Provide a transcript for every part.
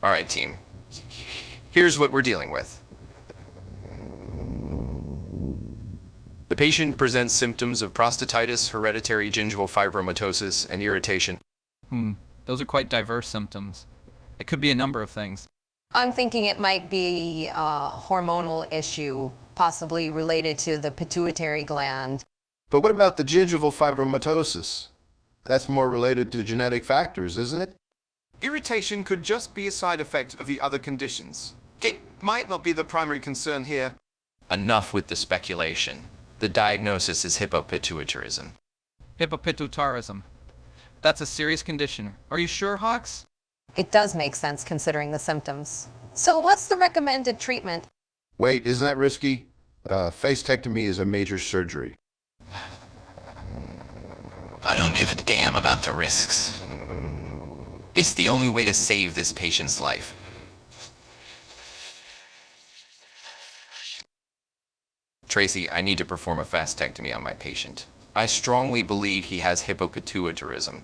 Alright, team. Here's what we're dealing with. The patient presents symptoms of prostatitis, hereditary gingival fibromatosis, and irritation. Those are quite diverse symptoms. It could be a number of things. I'm thinking it might be a hormonal issue, possibly related to the pituitary gland. But what about the gingival fibromatosis? That's more related to genetic factors, isn't it? Irritation could just be a side effect of the other conditions. It might not be the primary concern here. Enough with the speculation. The diagnosis is hypopituitarism. Hypopituitarism. That's a serious condition. Are you sure, Hawks? It does make sense considering the symptoms. So what's the recommended treatment? Wait, isn't that risky? Facetectomy is a major surgery. I don't give a damn about the risks. It's the only way to save this patient's life. Tracy, I need to perform a fascectomy on my patient. I strongly believe he has hypopituitarism.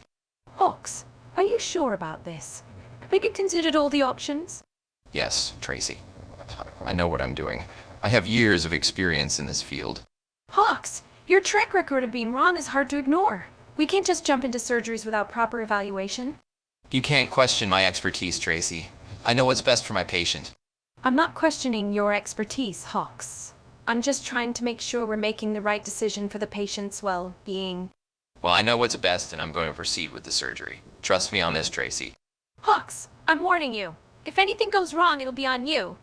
Hawks, are you sure about this? Have you considered all the options? Yes, Tracy. I know what I'm doing. I have years of experience in this field. Hawks, your track record of being wrong is hard to ignore. We can't just jump into surgeries without proper evaluation. You can't question my expertise, Tracy. I know what's best for my patient. I'm not questioning your expertise, Hawks. I'm just trying to make sure we're making the right decision for the patient's well-being. Well, I know what's best, and I'm going to proceed with the surgery. Trust me on this, Tracy. Hawks, I'm warning you. If anything goes wrong, it'll be on you.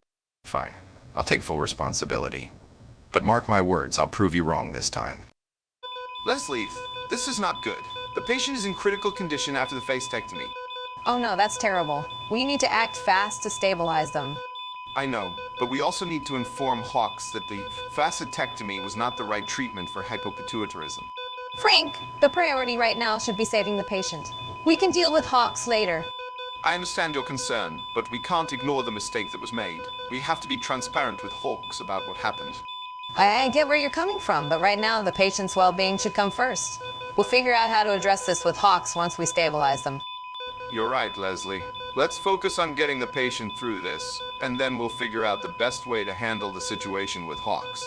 Fine. I'll take full responsibility. But mark my words, I'll prove you wrong this time. Leslie, this is not good. The patient is in critical condition after the facetectomy. Oh no, that's terrible. We need to act fast to stabilize them. I know, but we also need to inform Hawks that the facetectomy was not the right treatment for hypopituitarism. Frank, the priority right now should be saving the patient. We can deal with Hawks later. I understand your concern, but we can't ignore the mistake that was made. We have to be transparent with Hawks about what happened. I get where you're coming from, but right now the patient's well-being should come first. We'll figure out how to address this with Hawks once we stabilize them. You're right, Leslie. Let's focus on getting the patient through this, and then we'll figure out the best way to handle the situation with Hawks.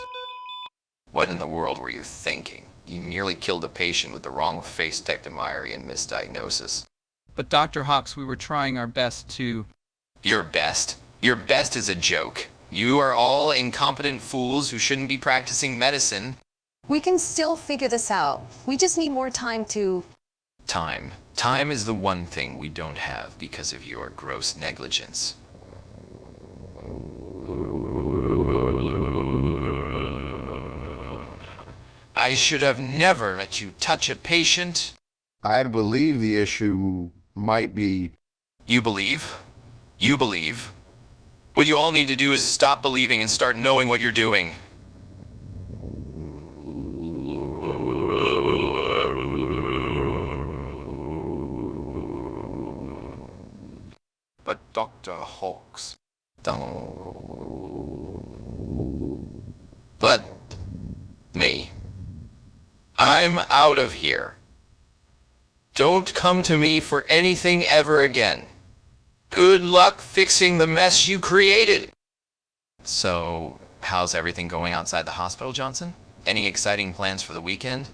What in the world were you thinking? You nearly killed a patient with the wrong facetectomy and misdiagnosis. But Dr. Hawks, we were trying our best to... Your best? Your best is a joke. You are all incompetent fools who shouldn't be practicing medicine. We can still figure this out. We just need more time to... Time. Time is the one thing we don't have because of your gross negligence. I should have never let you touch a patient. I believe the issue might be... You believe? You believe? What you all need to do is stop believing and start knowing what you're doing. But Dr. Hawks... But me. I'm out of here. Don't come to me for anything ever again. Good luck fixing the mess you created. So, how's everything going outside the hospital, Johnson? Any exciting plans for the weekend?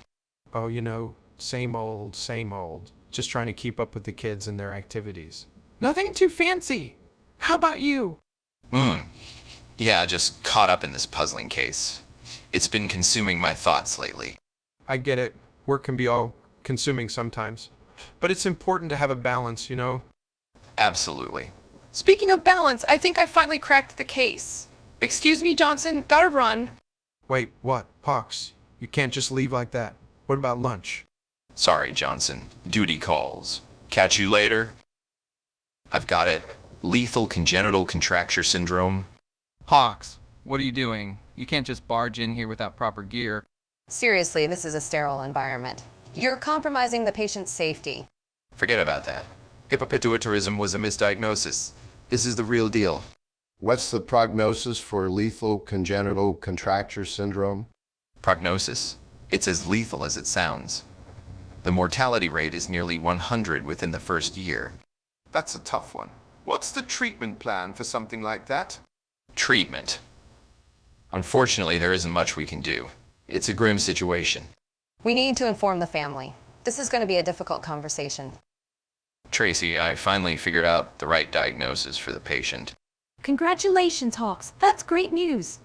Oh, same old, same old. Just trying to keep up with the kids and their activities. Nothing too fancy. How about you? Yeah, just caught up in this puzzling case. It's been consuming my thoughts lately. I get it. Work can be all consuming sometimes. But it's important to have a balance, Absolutely. Speaking of balance, I think I finally cracked the case. Excuse me, Johnson, gotta run. Wait, what? Hawks, you can't just leave like that. What about lunch? Sorry, Johnson. Duty calls. Catch you later. I've got it. Lethal congenital contracture syndrome. Hawks, what are you doing? You can't just barge in here without proper gear. Seriously, this is a sterile environment. You're compromising the patient's safety. Forget about that. Hypopituitarism was a misdiagnosis. This is the real deal. What's the prognosis for lethal congenital contracture syndrome? Prognosis? It's as lethal as it sounds. The mortality rate is nearly 100 within the first year. That's a tough one. What's the treatment plan for something like that? Treatment. Unfortunately, there isn't much we can do. It's a grim situation. We need to inform the family. This is going to be a difficult conversation. Tracy, I finally figured out the right diagnosis for the patient. Congratulations, Hawks. That's great news.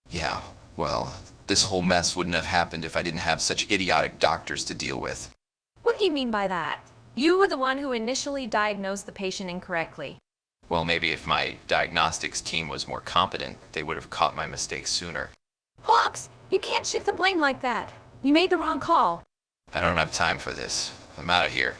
Yeah, well, this whole mess wouldn't have happened if I didn't have such idiotic doctors to deal with. What do you mean by that? You were the one who initially diagnosed the patient incorrectly. Well, maybe if my diagnostics team was more competent, they would have caught my mistakes sooner. Hawks, you can't shift the blame like that. You made the wrong call. I don't have time for this. I'm out of here.